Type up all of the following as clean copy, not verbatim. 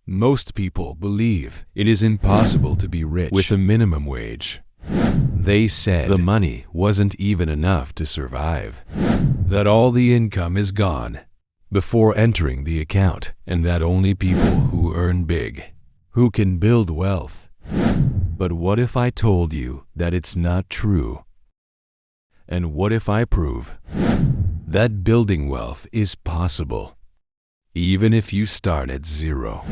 Most people believe it is impossible to be rich with a minimum wage. They said the money wasn't even enough to survive, that all the income is gone before entering the account, and that only people who earn big, who can build wealth. But what if I told you that it's not true? And what if I prove that building wealth is possible, even if you start at zero,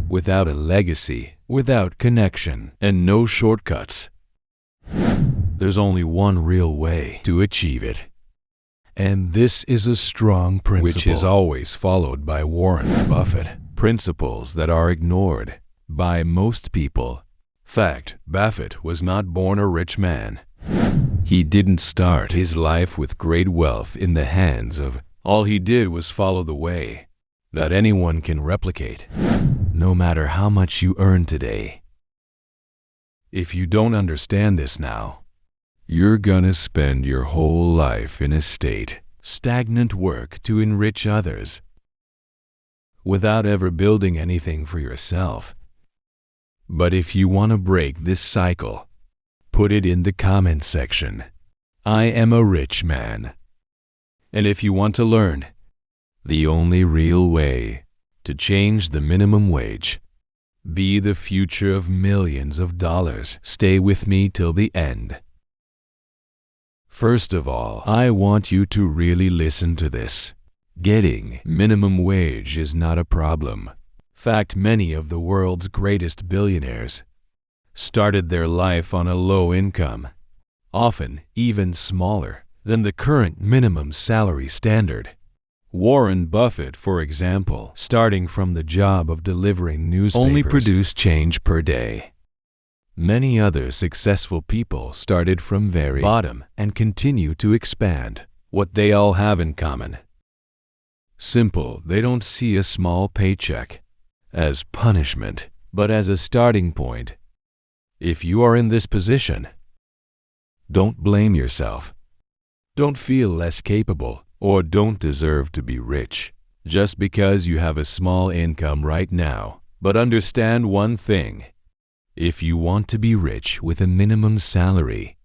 without a legacy, without connection, and no shortcuts? There's only one real way to achieve it. And this is a strong principle, which is always followed by Warren Buffett. Principles that are ignored by most people. Fact, Buffett was not born a rich man. He didn't start his life with great wealth in the hands of. All he did was follow the way that anyone can replicate, no matter how much you earn today. If you don't understand this now, you're gonna spend your whole life in a stagnant work to enrich others, without ever building anything for yourself. But if you want to break this cycle, put it in the comment section. I am a rich man. And if you want to learn the only real way to change the minimum wage, be the future of millions of dollars, stay with me till the end. First of all, I want you to really listen to this. Getting minimum wage is not a problem. In fact, many of the world's greatest billionaires started their life on a low income, often even smaller than the current minimum salary standard. Warren Buffett, for example, starting from the job of delivering newspapers, only produced change per day. Many other successful people started from very bottom and continue to expand. What they all have in common: simple, they don't see a small paycheck as punishment, but as a starting point. If you are in this position, don't blame yourself. Don't feel less capable or don't deserve to be rich just because you have a small income right now. But understand one thing. If you want to be rich with a minimum salary,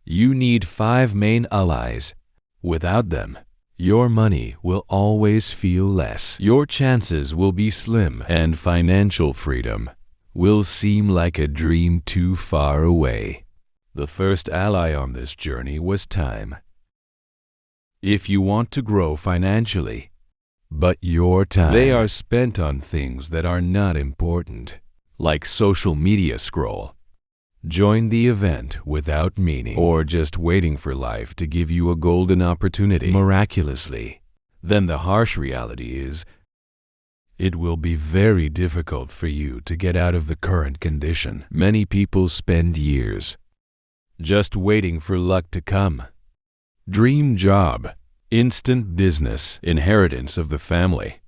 you need 5 main allies. Without them, your money will always feel less. Your chances will be slim, and financial freedom will seem like a dream too far away. The first ally on this journey was time. If you want to grow financially, but your time, they are spent on things that are not important, like social media scroll, join the event without meaning, or just waiting for life to give you a golden opportunity miraculously, then the harsh reality is it will be very difficult for you to get out of the current condition. Many people spend years just waiting for luck to come. Dream job, instant business, inheritance of the family.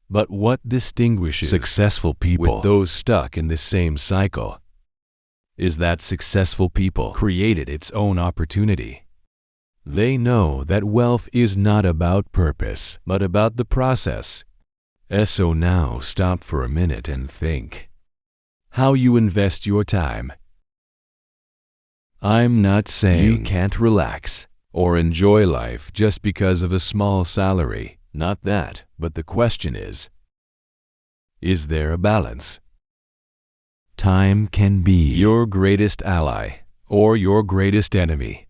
But what distinguishes successful people with those stuck in the same cycle is that successful people created its own opportunity. They know that wealth is not about purpose, but about the process. So now stop for a minute and think how you invest your time. I'm not saying you can't relax or enjoy life just because of a small salary. Not that, but the question is there a balance? Time can be your greatest ally or your greatest enemy.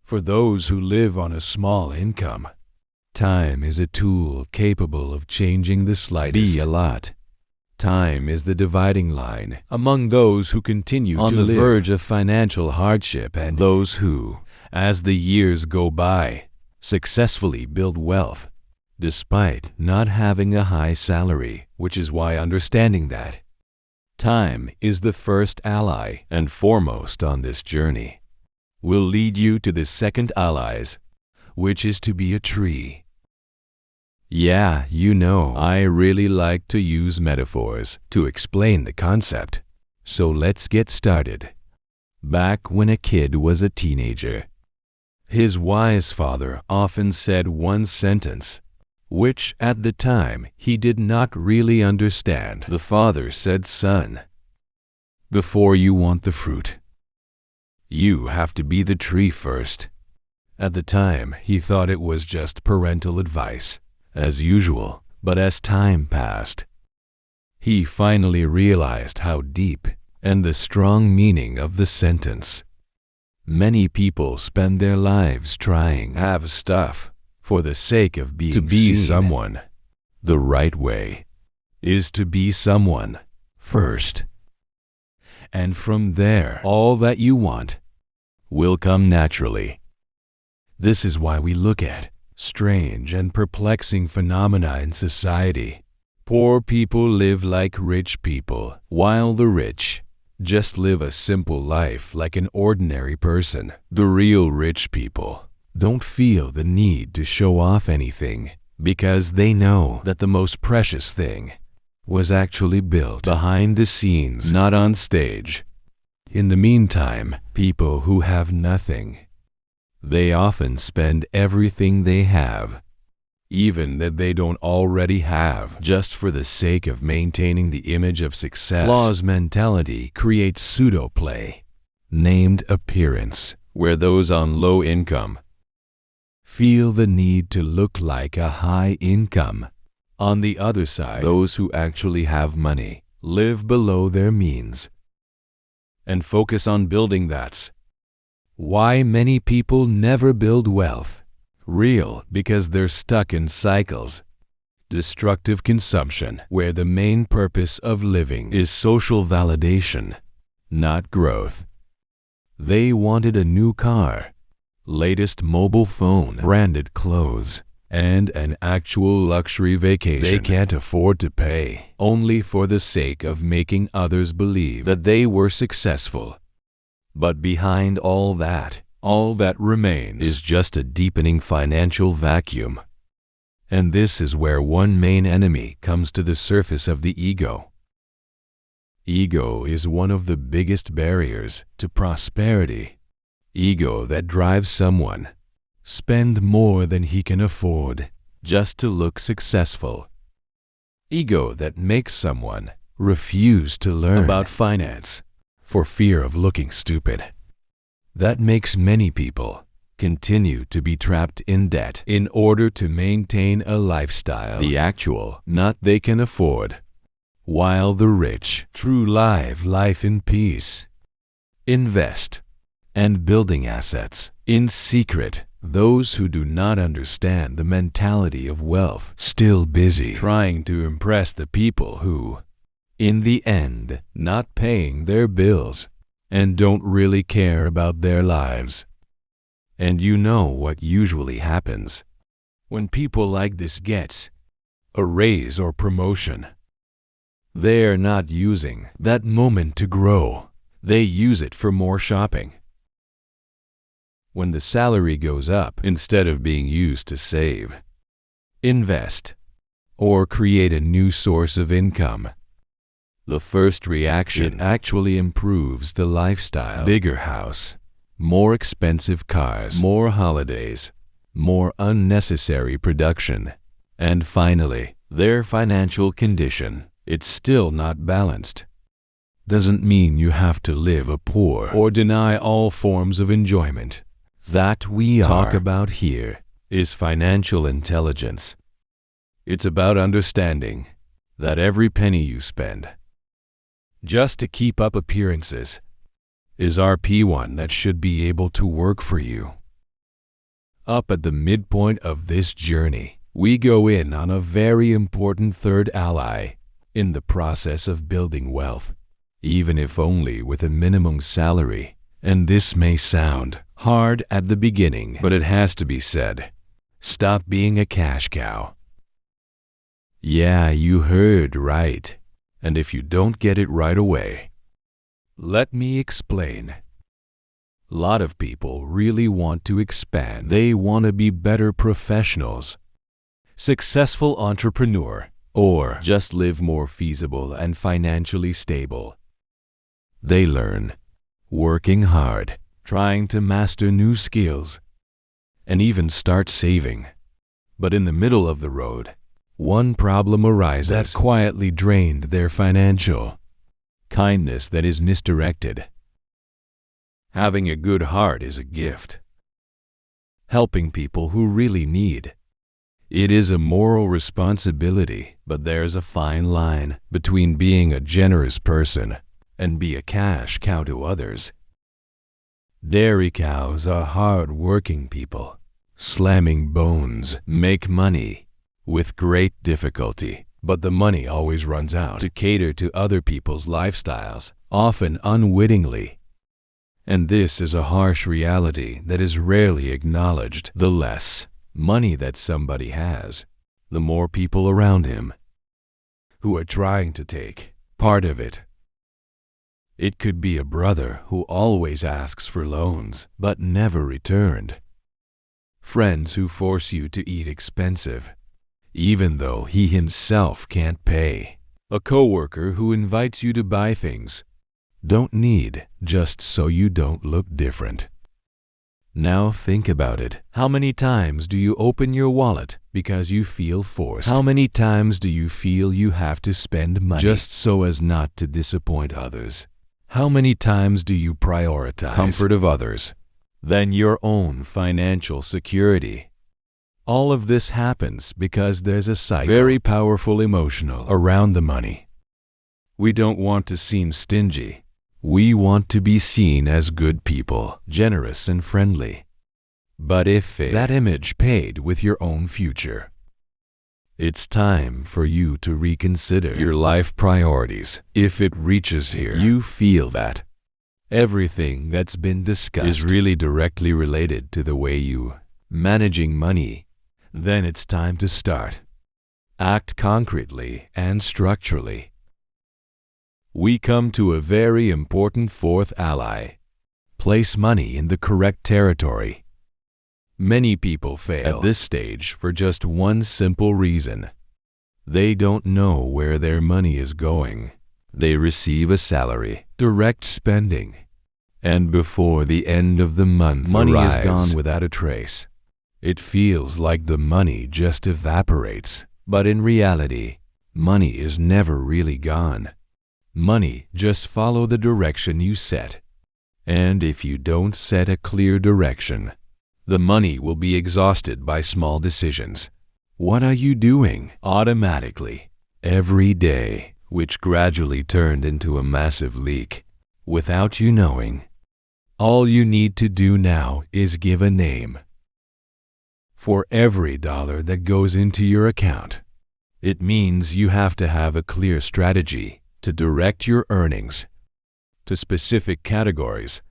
For those who live on a small income, time is a tool capable of changing the slightest. Be a lot. Time is the dividing line among those who continue on the verge of financial hardship and those who, as the years go by, successfully build wealth, despite not having a high salary, which is why understanding that time is the first ally and foremost on this journey will lead you to the second allies, which is to be a tree. Yeah, you know, I really like to use metaphors to explain the concept. So let's get started. Back when a kid was a teenager, his wise father often said one sentence: which at the time he did not really understand. The father said, "Son, before you want the fruit, you have to be the tree first." At the time, he thought it was just parental advice, as usual, but as time passed, he finally realized how deep and the strong meaning of the sentence. Many people spend their lives trying to have stuff for the sake of being seen. Someone the right way is to be someone first. And from there, all that you want will come naturally. This is why we look at strange and perplexing phenomena in society. Poor people live like rich people, while the rich just live a simple life like an ordinary person. The real rich people don't feel the need to show off anything because they know that the most precious thing was actually built behind the scenes, not on stage. In the meantime, people who have nothing, they often spend everything they have, even that they don't already have, just for the sake of maintaining the image of success. Flaw's mentality creates pseudo-play, named appearance, where those on low income feel the need to look like a high income. On the other side, those who actually have money live below their means and focus on building. That's why many people never build wealth. Real, because they're stuck in cycles. Destructive consumption, where the main purpose of living is social validation, not growth. They wanted a new car, latest mobile phone, branded clothes, and an actual luxury vacation they can't afford to pay, only for the sake of making others believe that they were successful. But behind all that remains is just a deepening financial vacuum. And this is where one main enemy comes to the surface of the ego. Ego is one of the biggest barriers to prosperity. Ego that drives someone spend more than he can afford just to look successful. Ego that makes someone refuse to learn about finance for fear of looking stupid. That makes many people continue to be trapped in debt in order to maintain a lifestyle not they can afford, while the rich truly live life in peace. Invest and building assets in secret. Those who do not understand the mentality of wealth, still busy trying to impress the people who, in the end, not paying their bills and don't really care about their lives. And you know what usually happens when people like this gets a raise or promotion. They're not using that moment to grow. They use it for more shopping. When the salary goes up, instead of being used to save, invest, or create a new source of income, the first reaction actually improves the lifestyle. Bigger house, more expensive cars, more holidays, more unnecessary production, and finally, their financial condition. It's still not balanced. Doesn't mean you have to live a poor or deny all forms of enjoyment. That we talk about here is financial intelligence. It's about understanding that every penny you spend just to keep up appearances is RP1 that should be able to work for you. Up at the midpoint of this journey, we go in on a very important third ally in the process of building wealth, even if only with a minimum salary. And this may sound hard at the beginning, but it has to be said. Stop being a cash cow. Yeah, you heard right. And if you don't get it right away, let me explain. A lot of people really want to expand. They want to be better professionals, successful entrepreneur, or just live more feasible and financially stable. They learn working hard, trying to master new skills, and even start saving. But in the middle of the road, one problem arises that quietly drained their financial kindness that is misdirected. Having a good heart is a gift. Helping people who really need it is a moral responsibility, but there's a fine line between being a generous person and be a cash cow to others. Dairy cows are hard-working people. Slamming bones, make money with great difficulty, but the money always runs out to cater to other people's lifestyles, often unwittingly. And this is a harsh reality that is rarely acknowledged. The less money that somebody has, the more people around him who are trying to take part of it. It could be a brother who always asks for loans but never returned. Friends who force you to eat expensive, even though he himself can't pay. A coworker who invites you to buy things don't need just so you don't look different. Now think about it. How many times do you open your wallet because you feel forced? How many times do you feel you have to spend money just so as not to disappoint others? How many times do you prioritize comfort of others than your own financial security? All of this happens because there's a cycle, very powerful emotional, around the money. We don't want to seem stingy. We want to be seen as good people, generous and friendly. But if that image paid with your own future, it's time for you to reconsider your life priorities. If it reaches here, you feel that everything that's been discussed is really directly related to the way you managing money, then it's time to start. Act concretely and structurally. We come to a very important fourth ally. Place money in the correct territory. Many people fail at this stage for just one simple reason. They don't know where their money is going. They receive a salary, direct spending, and before the end of the month, money is gone without a trace. It feels like the money just evaporates, but in reality, money is never really gone. Money just follow the direction you set. And if you don't set a clear direction, the money will be exhausted by small decisions. What are you doing automatically every day, which gradually turned into a massive leak without you knowing? All you need to do now is give a name. For every dollar that goes into your account, it means you have to have a clear strategy to direct your earnings to specific categories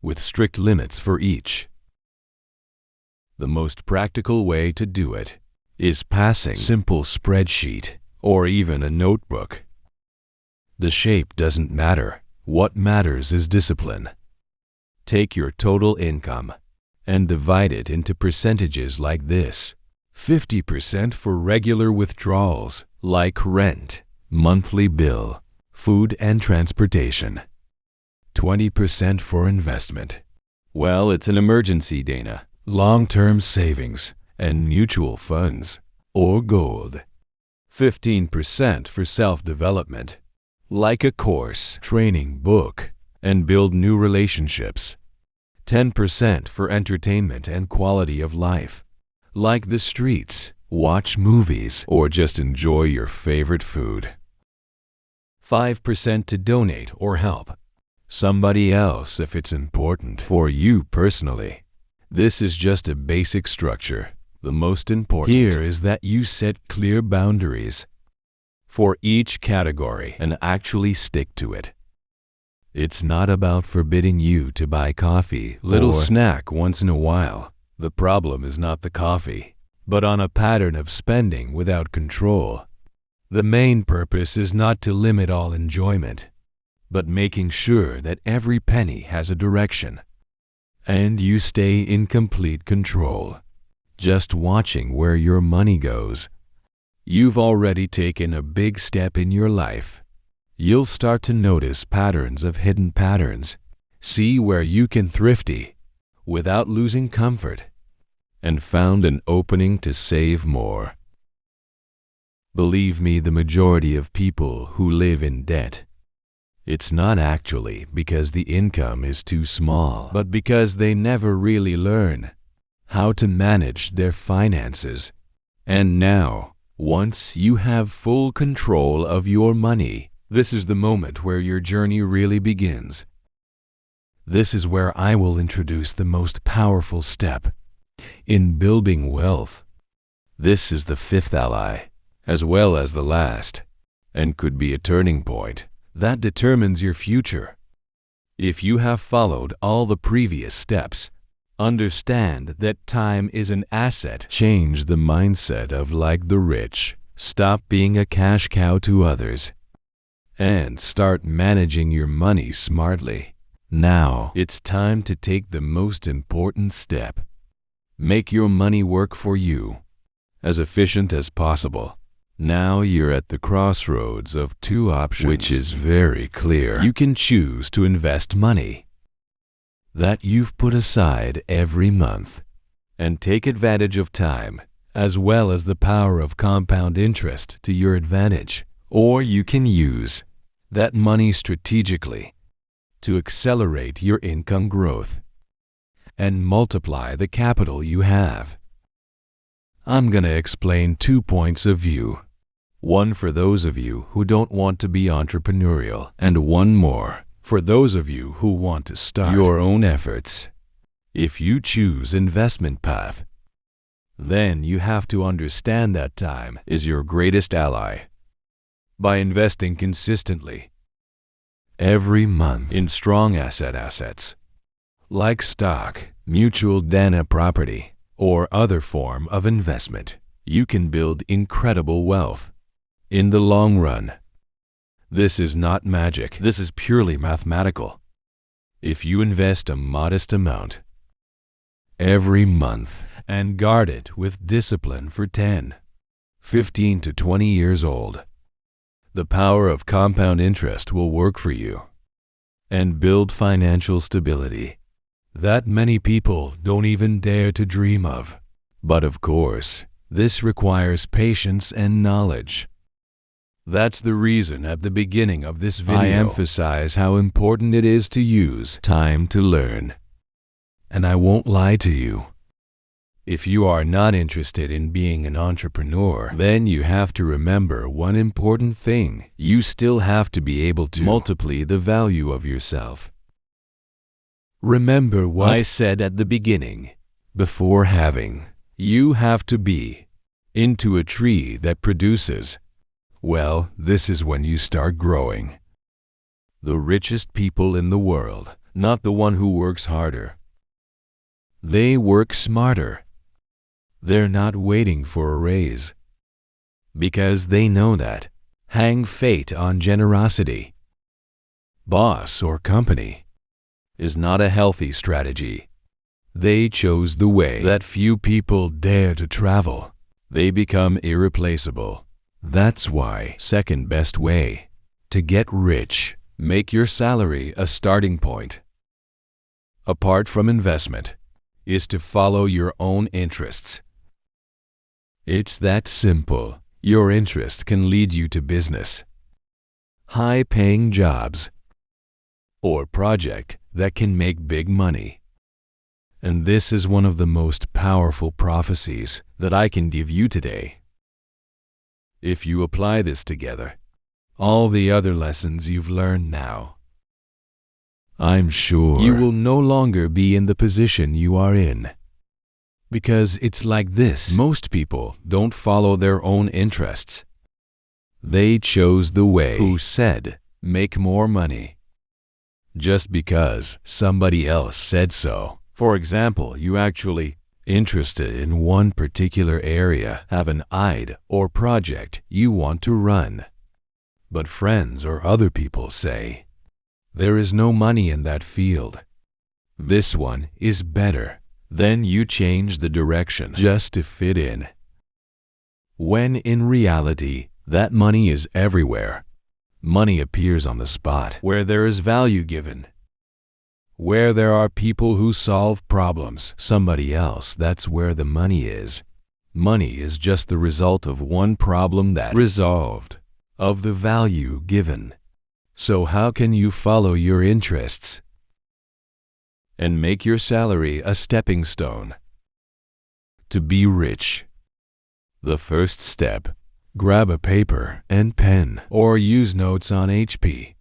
with strict limits for each. The most practical way to do it is passing a simple spreadsheet or even a notebook. The shape doesn't matter. What matters is discipline. Take your total income and divide it into percentages like this. 50% for regular withdrawals like rent, monthly bill, food and transportation. 20% for investment. Well, it's an emergency, Dana. Long-term savings and mutual funds or gold. 15% for self-development, like a course, training book, and build new relationships. 10% for entertainment and quality of life, like the streets, watch movies, or just enjoy your favorite food. 5% to donate or help somebody else if it's important for you personally. This is just a basic structure. The most important here is that you set clear boundaries for each category and actually stick to it. It's not about forbidding you to buy coffee, little snack once in a while. The problem is not the coffee, but on a pattern of spending without control. The main purpose is not to limit all enjoyment, but making sure that every penny has a direction, and you stay in complete control, just watching where your money goes. You've already taken a big step in your life. You'll start to notice patterns of hidden patterns. See where you can thrifty without losing comfort. and found an opening to save more. Believe me, the majority of people who live in debt, it's not actually because the income is too small, but because they never really learn how to manage their finances. And now, once you have full control of your money, this is the moment where your journey really begins. This is where I will introduce the most powerful step in building wealth. This is the fifth ally, as well as the last, and could be a turning point that determines your future. If you have followed all the previous steps, understand that time is an asset. Change the mindset of like the rich. Stop being a cash cow to others, and start managing your money smartly. Now, it's time to take the most important step. Make your money work for you, as efficient as possible. Now you're at the crossroads of two options, which is very clear. You can choose to invest money that you've put aside every month and take advantage of time, as well as the power of compound interest to your advantage. Or you can use that money strategically to accelerate your income growth and multiply the capital you have. I'm going to explain 2 points of view. One for those of you who don't want to be entrepreneurial, and one more for those of you who want to start your own efforts. If you choose investment path, then you have to understand that time is your greatest ally. By investing consistently every month in strong assets, like stock, mutual dana property, or other form of investment, you can build incredible wealth in the long run. This is not magic. This is purely mathematical. If you invest a modest amount every month and guard it with discipline for 10, 15 to 20 years old, the power of compound interest will work for you and build financial stability that many people don't even dare to dream of. But of course, this requires patience and knowledge. That's the reason at the beginning of this video I emphasize how important it is to use time to learn. And I won't lie to you. If you are not interested in being an entrepreneur, then you have to remember one important thing. You still have to be able to multiply the value of yourself. Remember what I said at the beginning. Before having, you have to be into a tree that produces. Well, this is when you start growing. The richest people in the world, not the one who works harder. They work smarter. They're not waiting for a raise, because they know that hang fate on generosity, boss or company, is not a healthy strategy. They chose the way that few people dare to travel. They become irreplaceable. That's why second best way to get rich, make your salary a starting point. Apart from investment, is to follow your own interests. It's that simple. Your interest can lead you to business, high-paying jobs, or project that can make big money. And this is one of the most powerful prophecies that I can give you today. If you apply this together, all the other lessons you've learned now, I'm sure you will no longer be in the position you are in. Because it's like this. Most people don't follow their own interests. They chose the way who said, make more money, just because somebody else said so. For example, you actually interested in one particular area, have an idea or project you want to run. But friends or other people say, there is no money in that field. This one is better. Then you change the direction just to fit in. When in reality, that money is everywhere. Money appears on the spot where there is value given. Where there are people who solve problems, somebody else, that's where the money is. Money is just the result of one problem that resolved, of the value given. So how can you follow your interests and make your salary a stepping stone to be rich? The first step: grab a paper and pen or use notes on HP.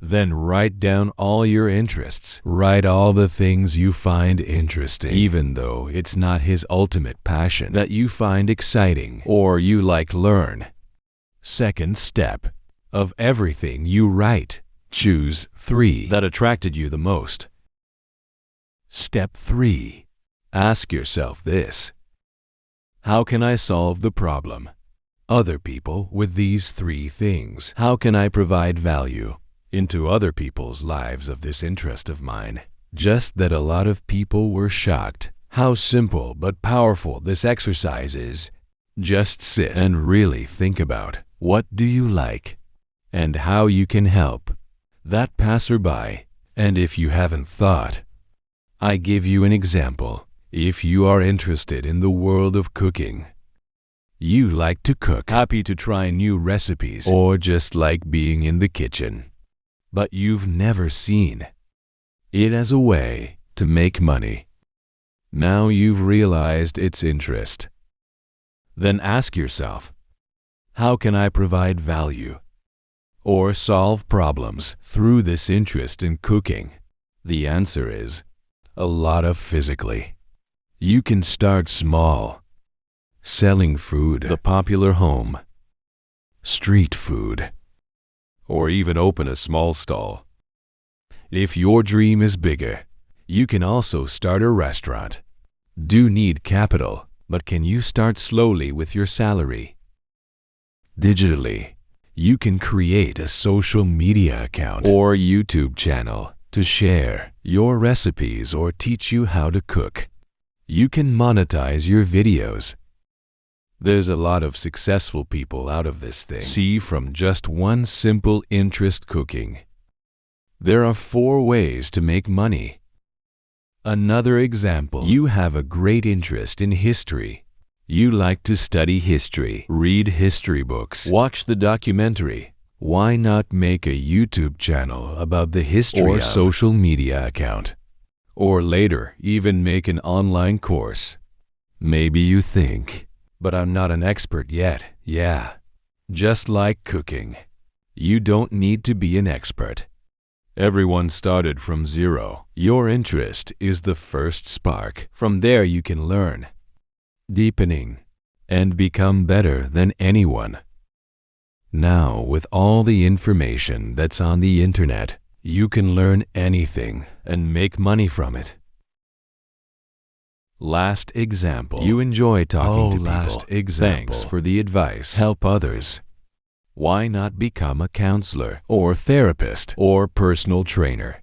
Then write down all your interests. Write all the things you find interesting, even though it's not his ultimate passion, that you find exciting or you learn. Second step: of everything you write, choose 3 that attracted you the most. Step 3. Ask yourself this: how can I solve the problem? Other people with these 3 things. How can I provide value into other people's lives of this interest of mine? Just that a lot of people were shocked how simple but powerful this exercise is. Just sit and really think about what do you like and how you can help that passerby. And if you haven't thought, I give you an example. If you are interested in the world of cooking, you like to cook, happy to try new recipes, or just like being in the kitchen, but you've never seen it as a way to make money. Now you've realized its interest. Then ask yourself, how can I provide value or solve problems through this interest in cooking? The answer is a lot of physically. You can start small, selling food, the popular home, street food, or even open a small stall. If your dream is bigger, you can also start a restaurant. Do need capital, but can you start slowly with your salary? Digitally, you can create a social media account or YouTube channel to share your recipes or teach you how to cook. You can monetize your videos. There's a lot of successful people out of this thing. See, from just one simple interest, cooking, there are 4 ways to make money. Another example: you have a great interest in history. You like to study history, read history books, watch the documentary. Why not make a YouTube channel about the history or social media account? Or later, even make an online course. Maybe you think, but I'm not an expert yet. Yeah, just like cooking, you don't need to be an expert. Everyone started from zero. Your interest is the first spark. From there you can learn, deepening, and become better than anyone. Now, with all the information that's on the internet, you can learn anything and make money from it. Last example: you enjoy talking to people. Thanks for the advice. Help others. Why not become a counselor or therapist or personal trainer?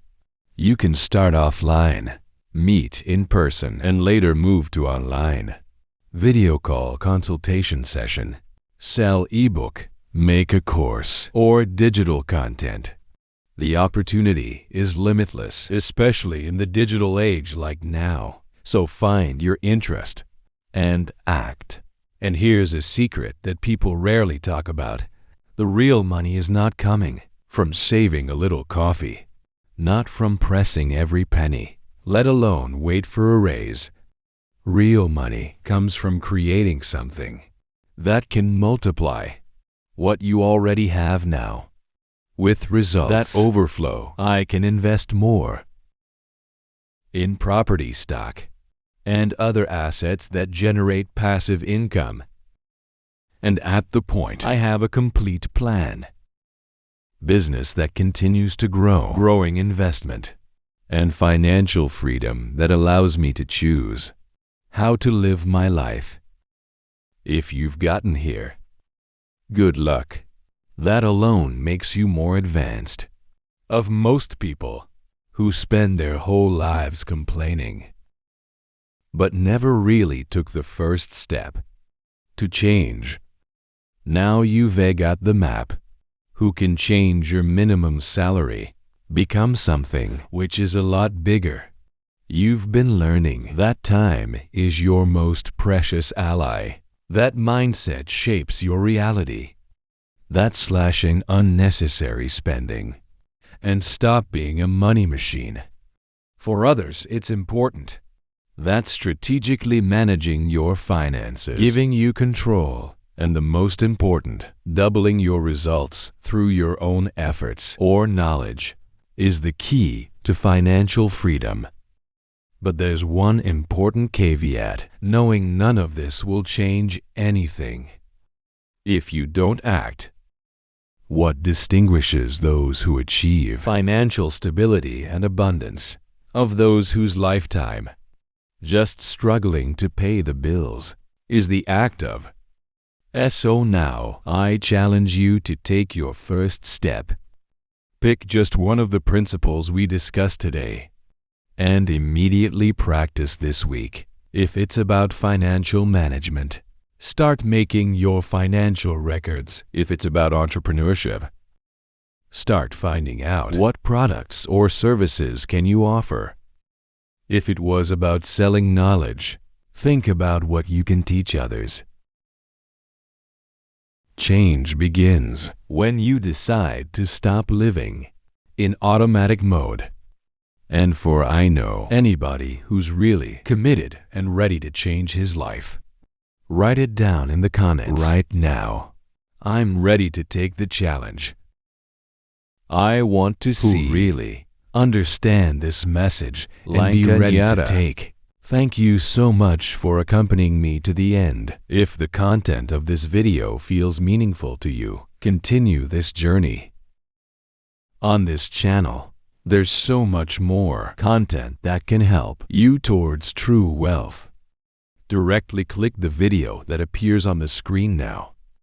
You can start offline, meet in person, and later move to online. Video call consultation session, sell ebook, make a course, or digital content. The opportunity is limitless, especially in the digital age like now. So find your interest and act. And here's a secret that people rarely talk about. The real money is not coming from saving a little coffee, not from pressing every penny, let alone wait for a raise. Real money comes from creating something that can multiply what you already have now. With results that overflow, I can invest more in property, stock, and other assets that generate passive income. And at the point, I have a complete plan. Business that continues to grow, growing investment, and financial freedom that allows me to choose how to live my life. If you've gotten here, good luck. That alone makes you more advanced. Of most people who spend their whole lives complaining, but never really took the first step to change. Now you've got the map. Who can change your minimum salary Become something which is a lot bigger. You've been learning that time is your most precious ally. That mindset shapes your reality. That's slashing unnecessary spending. And stop being a money machine. For others, it's important. That's strategically managing your finances, giving you control, and the most important, doubling your results through your own efforts or knowledge is the key to financial freedom. But there's one important caveat. Knowing none of this will change anything if you don't act. What distinguishes those who achieve financial stability and abundance of those whose lifetime just struggling to pay the bills is the act of. So now, I challenge you to take your first step. Pick just one of the principles we discussed today and immediately practice this week. If it's about financial management, start making your financial records. If it's about entrepreneurship, start finding out what products or services can you offer. If it was about selling knowledge, think about what you can teach others. Change begins when you decide to stop living in automatic mode. And for I know anybody who's really committed and ready to change his life, write it down in the comments right now. I'm ready to take the challenge. I want to see who really understand this message and be ready to take. Thank you so much for accompanying me to the end. If the content of this video feels meaningful to you, continue this journey. On this channel, there's so much more content that can help you towards true wealth. Directly click the video that appears on the screen now.